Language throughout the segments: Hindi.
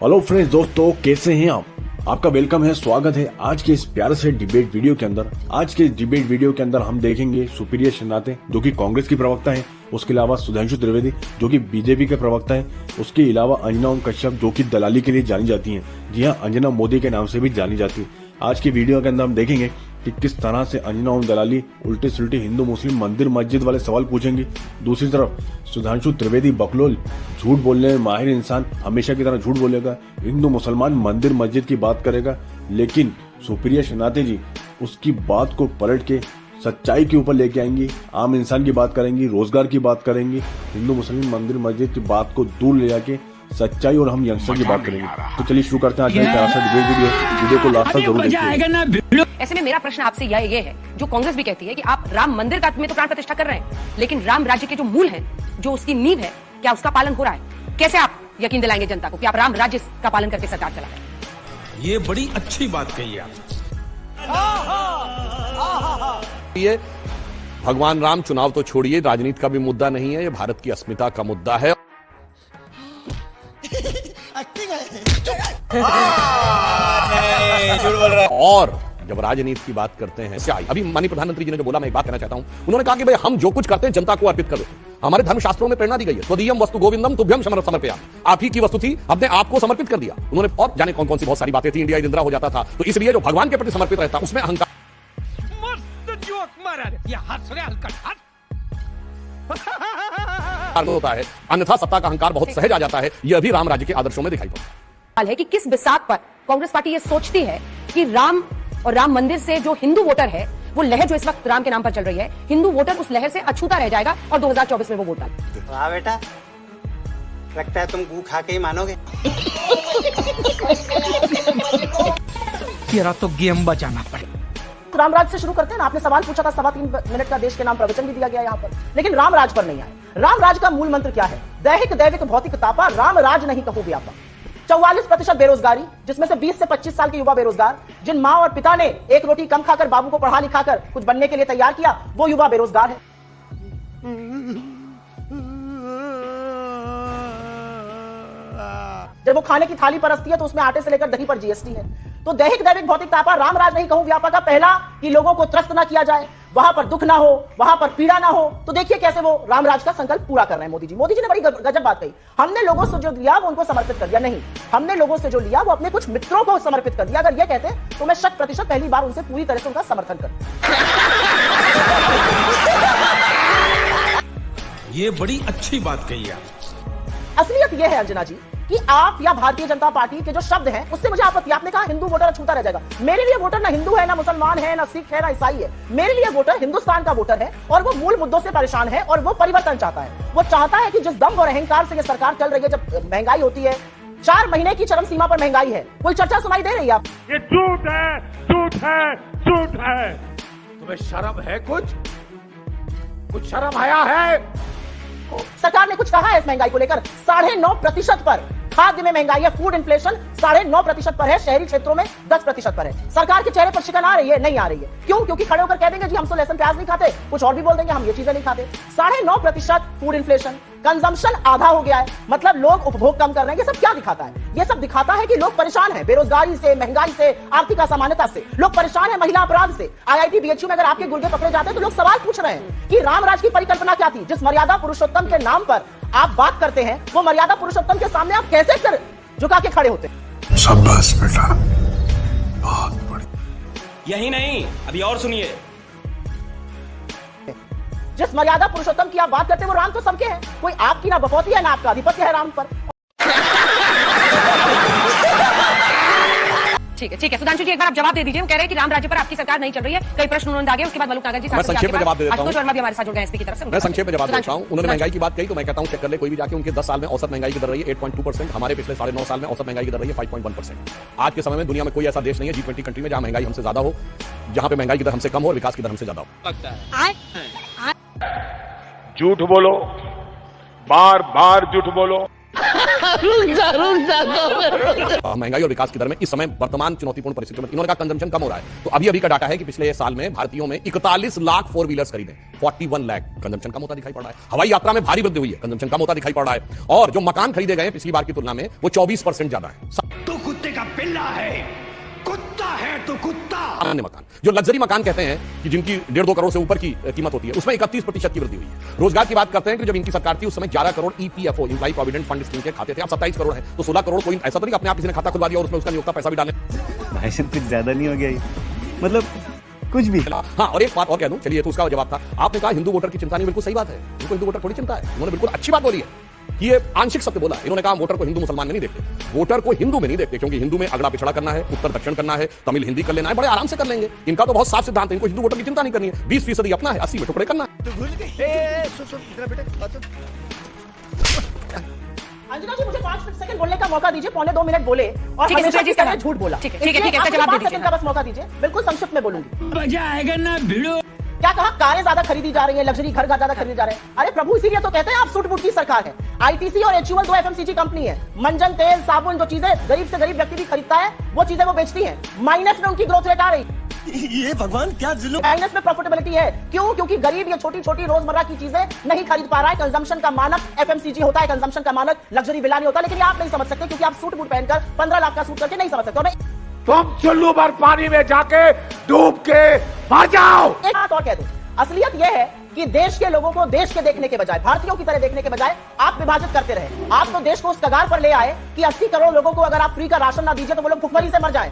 हेलो फ्रेंड्स, दोस्तों कैसे हैं आप? आपका वेलकम है, स्वागत है आज के इस प्यारे से डिबेट वीडियो के अंदर। आज के डिबेट वीडियो के अंदर हम देखेंगे सुप्रिया श्रीनाथ जो कि कांग्रेस की प्रवक्ता है, उसके अलावा सुधांशु त्रिवेदी जो कि बीजेपी के प्रवक्ता है, उसके अलावा अंजना ओम कश्यप जो कि दलाली के लिए जानी जाती हैं। जी हाँ, अंजना मोदी के नाम से भी जानी जाती है। आज की वीडियो के अंदर हम देखेंगे कि किस तरह से अंजना ओम दलाली उल्टे सुलटे हिंदू मुस्लिम मंदिर मस्जिद वाले सवाल पूछेंगी। दूसरी तरफ सुधांशु त्रिवेदी बकलोल झूठ बोलने में माहिर इंसान, हमेशा की तरह झूठ बोलेगा, हिंदू मुसलमान मंदिर मस्जिद की बात करेगा। लेकिन सुप्रिया श्रीनाथ जी उसकी बात को पलट के सच्चाई के ऊपर लेके आएंगी, आम इंसान की बात करेंगी, रोजगार की बात करेंगी, हिंदू मुस्लिम मंदिर मस्जिद की बात को दूर ले जाके सच्चाई और हम यंगस्टर की बात करेंगे। तो चलिए शुरू करते हैं आज का प्यारा सा डिबेट वीडियो को लास्ट तक जरूर देखिए। ऐसे में मेरा प्रश्न आपसे ये है, जो कांग्रेस भी कहती है कि आप राम मंदिर का में तो प्राण प्रतिष्ठा कर रहे हैं, लेकिन राम राज्य के जो मूल है, जो उसकी नींव है, क्या उसका पालन हो रहा है? कैसे आप यकीन दिलाएंगे जनता को कि आप राम राज्य का पालन करके सरकार चला रहे हैं? ये बड़ी अच्छी बात कही आप। ये भगवान राम चुनाव तो छोड़िए, राजनीति का भी मुद्दा नहीं है, ये भारत की अस्मिता का मुद्दा है। और जब राजनीति की बात करते हैं, अभी माननीय प्रधानमंत्री जी ने जो बोला, मैं एक बात कहना चाहता हूं। उन्होंने कहा कि भाई हम जो कुछ करते हैं जनता को अर्पित कर दो। हमारे धर्मशास्त्रों में प्रेरणा दी गई है, स्वदीयम वस्तु गोविंदम तुभ्यम समर्पयामि। आप ही की वस्तु थी, हमने आपको समर्पित कर दिया। उन्होंने और जाने कौन कौन सी बहुत सारी बातें थी, इंडिया इंदिरा हो जाता था। तो इसलिए जो भगवान के प्रति समर्पित रहता उसमें अहंकार। मस्त जोक मारा रे, ये हंस रहे हल्का होता है, अन्यथा सत्ता का अहंकार बहुत सहज आ जाता है। यह भी राम राज्य के आदर्शों में दिखाई पड़ता है कि किस बिसात पर कांग्रेस पार्टी ये सोचती है कि राम और राम मंदिर से जो हिंदू वोटर है, वो लहर जो इस वक्त राम के नाम पर चल रही है, हिंदू वोटर उस लहर से अछूता रह जाएगा और 2024 में वो वोट डाले। वाह बेटा, लगता है तुम गू खा के ही मानोगे। तेरा तो गेम बचाना पड़ेगा। रामराज से शुरू करते हैं ना। आपने सवाल पूछा था, 3.25 मिनट का देश के नाम प्रवचन भी दिया गया यहाँ पर, लेकिन रामराज पर नहीं आए। रामराज का मूल मंत्र क्या है? दैहिक दैविक भौतिक तापा, रामराज नहीं कहो व्यापा। 44% बेरोजगारी, जिसमें से 20 से 25 साल के युवा बेरोजगार, जिन माँ और पिता ने एक रोटी कम खाकर बाबू को पढ़ा लिखाकर कुछ बनने के लिए तैयार किया, वो युवा बेरोजगार है। जब वो खाने की थाली परसती है तो उसमें आटे से लेकर दही पर जीएसटी है। तो दैहिक दैविक भौतिक तापा, रामराज नहीं कहूं व्यापा का पहला कि लोगों को त्रस्त ना किया जाए, वहां पर दुख ना हो, वहां पर पीड़ा ना हो। तो देखिए कैसे वो रामराज का संकल्प पूरा कर रहे हैं मोदी जी। मोदी जी ने बड़ी गजब बात कही, हमने लोगों से जो लिया वो उनको समर्पित कर दिया। नहीं, हमने लोगों से जो लिया वो अपने कुछ मित्रों को समर्पित कर दिया। अगर ये कहते तो मैं 100% पहली बार उनसे पूरी तरह से उनका समर्थन करता। ये बड़ी अच्छी बात कही आप। असलियत यह है अंजना जी कि आप या भारतीय जनता पार्टी के जो शब्द हैं उससे मुझे आपत्ति। आपने कहा हिंदू वोटर अछूता रह जाएगा। मेरे लिए वोटर ना हिंदू है, ना मुसलमान है, ना सिख है, ना ईसाई है। मेरे लिए वोटर हिंदुस्तान का वोटर है और वो मूल मुद्दों से परेशान है और वो परिवर्तन चाहता है। वो चाहता है कि जिस दम और अहंकार से ये सरकार चल रही है, जब महंगाई होती है, 4 महीने की चरम सीमा पर महंगाई है, कोई चर्चा सुनाई दे रही है? ये झूठ है, झूठ है, झूठ है। तुम्हें शर्म है? कुछ शर्म आया है? सरकार ने कुछ कहा है इस महंगाई को लेकर? 9.5% पर खाद्य में महंगाई है। फूड इन्फ्लेशन 9.5% पर है, शहरी क्षेत्रों में 10% पर है। सरकार के चेहरे पर शिकन आ रही है? नहीं आ रही है। क्यों? क्योंकि खड़े होकर कह देंगे जी हम तो लहसुन प्याज नहीं खाते, कुछ और भी बोल देंगे हम ये चीजें नहीं खाते। 9.5% फूड इन्फ्लेशन, कंजम्पशन आधा हो गया है, मतलब लोग उपभोग कम कर रहे हैं। ये सब क्या दिखाता है? ये सब दिखाता है कि लोग परेशान हैं बेरोजगारी से, महंगाई से, आर्थिक असमानता से। लोग परेशान है महिला अपराध से। IIT BHU में अगर आपके गुर्दे पकड़े जाते हैं तो लोग सवाल पूछ रहे हैं कि रामराज की परिकल्पना क्या थी? जिस मर्यादा पुरुषोत्तम के नाम पर आप बात करते हैं, वो मर्यादा पुरुषोत्तम के सामने आप कैसे सर झुका के खड़े होते हैं? शाबाश बेटा, बहुत बढ़िया। यही नहीं, अभी और सुनिए। जिस मर्यादा पुरुषोत्तम की आप बात करते हैं वो राम तो सबके हैं। कोई आपकी ना बपौती है ना आपका आधिपत्य है राम पर। ठीक है सुधांशु जी, एक बार आप जवाब दे दीजिए। वो कह रहे हैं कि राम राज्य पर आपकी सरकार नहीं चल रही है। कई प्रश्न उन्होंने दागे, उसके बाद मलूक नागर जी मैं संक्षेप में जवाब दे देता हूं। आशुतोष वर्मा भी हमारे साथ जुड़ गए एसपी की तरफ से। मैं संक्षेप में जवाब देता हूं। उन्होंने महंगाई की बात कही तो मैं कहता हूं चेक कर ले कोई भी जाके। उनके 10 साल में औसत महंगाई की दर रही है 8.2%। हमारे पिछले 9.5 साल में औसत महंगाई की दर रही है 5.1%। आज के समय में दुनिया में कोई ऐसा देश नहीं है G20 कंट्री में जहां महंगाई हमसे ज्यादा हो, जहां पे महंगाई की दर हमसे कम हो और विकास की दर हमसे ज्यादा हो। झूठ बोलो, बार बार झूठ बोलो। महंगाई और विकास की दर में इस समय वर्तमान चुनौतीपूर्ण परिस्थितियों में इन्होंने कहा कंजम्पशन कम हो रहा है। तो अभी का डाटा है कि पिछले साल में भारतीयों में 41 लाख 4 व्हीलर्स खरीदे, 41 लाख, कंजम्पशन कम होता दिखाई पड़ रहा है। हवाई यात्रा में भारी वृद्धि हुई है, कंजम्पशन कम होता दिखाई पड़ रहा है। और जो मकान खरीदे गए पिछली बार की तुलना में वो 24% ज्यादा है। तू कुत्ते का पिल्ला है, कुत्ता है तू कुत्ता। सामान्य मकान, जो लग्जरी मकान कहते हैं कि जिनकी 1.5-2 करोड़ से ऊपर की कीमत होती है, उसमें 31% की वृद्धि हुई है। रोजगार की बात करते हैं कि जब इनकी सरकार थी उस समय 11 crore EPFO, employ provident fund scheme के खाते थे, अब 27 करोड़ है। तो 16 करोड़ कोई ऐसा तो नहीं अपने आप किसी ने खाता खुलवा दिया और उसमें उसका नियोक्ता पैसा भी डालने। भाई साहब कुछ ज्यादा नहीं हो गया ये? मतलब कुछ भी। हाँ, और एक बात और कह दूं, चलिए तो उसका जवाब था। आपने कहा हिंदू वोटर की चिंता नहीं, बिल्कुल सही बात है। इनको हिंदू वोटर थोड़ी चिंता है, उन्होंने बिल्कुल अच्छी बात बोली है। ये आंशिक सत्य बोला। इन्होंने कहा वोटर को हिंदू मुसलमान में नहीं देखते, वोटर को हिंदू में नहीं देखते, क्योंकि हिंदू में अगड़ा पिछड़ा करना है, उत्तर दक्षिण करना है, तमिल हिंदी कर लेना है, बड़े आराम से कर लेंगे। इनका तो बहुत साफ सिद्धांत है, इनको हिंदू वोटर की चिंता नहीं करनी है। 20% अपना है, 80 में टुकड़े करना है। अंजना जी, मुझे 5 सेकंड बोलने का मौका दीजिए। 1.25 मिनट बोले और ठीक है, हमेशा जी, की तरह झूठ बोला। ठीक है, इसका जवाब दे 5 दीजिए। सेकंड का बस मौका दीजिए, बिल्कुल संक्षिप्त में बोलूंगी। मजा आएगा ना भिड़ो। क्या कहा? कारें ज्यादा खरीदी जा रही है, लग्जरी घर ज्यादा खरीदे जा रहे हैं। अरे प्रभु, इसीलिए तो कहते हैं आप सूट बूट की सरकार है। आईटीसी और एचयूएल 2 एफएमसीजी कंपनी है। मंजन, तेल, साबुन, जो चीजें गरीब से गरीब व्यक्ति भी खरीदता है वो चीजें वो बेचती है। माइनस में उनकी ग्रोथ रेट आ रही। ये भगवान क्या जुल्म। माइनस में प्रॉफिटेबिलिटी है। क्यों? क्योंकि गरीब ये छोटी छोटी रोजमर्रा की चीजें नहीं खरीद पा रहा है। कंजम्पशन का मानक एफएमसीजी होता है, कंजम्पशन का मानक लग्जरी विला नहीं होता। लेकिन ये आप नहीं समझ सकते, क्योंकि आप सूट बूट पहनकर 15 लाख का सूट करके नहीं समझ सकते। और तुम चुल्लू भर पानी में जाके डूब के मर जाओ। एक बात और कह दूं, असलियत यह है कि देश के लोगों को देश के देखने के बजाय, भारतीयों की तरह देखने के बजाय आप विभाजित करते रहे। आप तो देश को उस कगार पर ले आए कि 80 करोड़ लोगों को अगर आप फ्री का राशन ना दीजिए तो वो लोग भुखमरी से मर जाएं।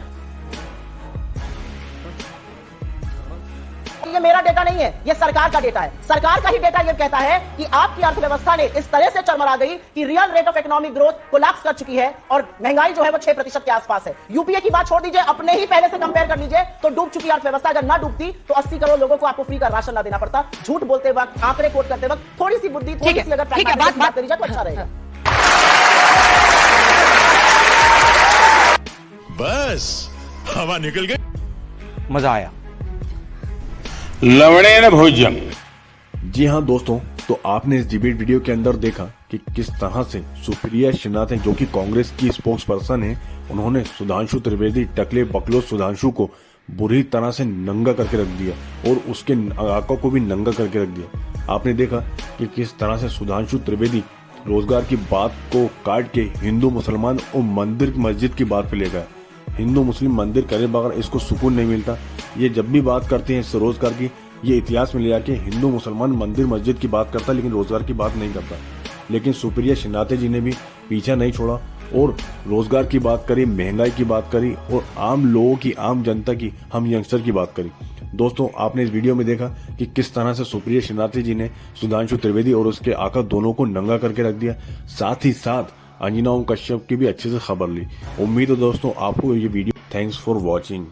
ये मेरा डेटा नहीं है, ये सरकार का डेटा है। सरकार का ही डेटा ये कहता है कि आपकी अर्थव्यवस्था ने इस तरह से चरमरा गई कि real rate of economic growth collapse कर चुकी है और महंगाई जो है वो 6% के आसपास है। यूपीए की बात छोड़ दीजिए, अपने ही पहले से कंपेयर कर लीजिए तो डूब चुकी अर्थव्यवस्था अगर ना डूबती तो 80 करोड़ लोगों को आपको फ्री का राशन ना देना पड़ता। झूठ बोलते वक्त, आंकड़े कोट करते वक्त थोड़ी सी बुद्धि, थोड़ी सी अगर बात करी जाए तो अच्छा रहेगा। बस हवा निकल गई, मजा आया। लवड़े न भोजन। जी हाँ दोस्तों, तो आपने इस डिबेट वीडियो के अंदर देखा कि किस तरह से सुप्रिया श्रीनाथ जो कि कांग्रेस की स्पोक्स पर्सन है, उन्होंने सुधांशु त्रिवेदी, टकले बकलो सुधांशु को बुरी तरह से नंगा करके रख दिया और उसके आका को भी नंगा करके रख दिया। आपने देखा कि किस तरह से सुधांशु त्रिवेदी रोजगार की बात को काट के हिंदू मुसलमान और मंदिर मस्जिद की बात पे ले गया। हिंदू मुस्लिम मंदिर करे बगैर इसको सुकून नहीं मिलता। ये जब भी बात करते हैं इस रोजगार की, ये इतिहास में ले आके हिंदू मुसलमान मंदिर मस्जिद की बात करता, लेकिन रोजगार की बात नहीं करता। लेकिन सुप्रिया श्रीनाथ जी ने भी पीछा नहीं छोड़ा और रोजगार की बात करी, महंगाई की बात करी और आम लोगों की, आम जनता की, हम यंगस्टर की बात करी। दोस्तों, आपने इस वीडियो में देखा कि किस तरह से सुप्रिया श्रीनाथ जी ने सुधांशु त्रिवेदी और उसके आका दोनों को नंगा करके रख दिया। साथ ही साथ अंजना ओम कश्यप की भी अच्छे से खबर ली। उम्मीद है दोस्तों आपको ये वीडियो। Thanks for watching.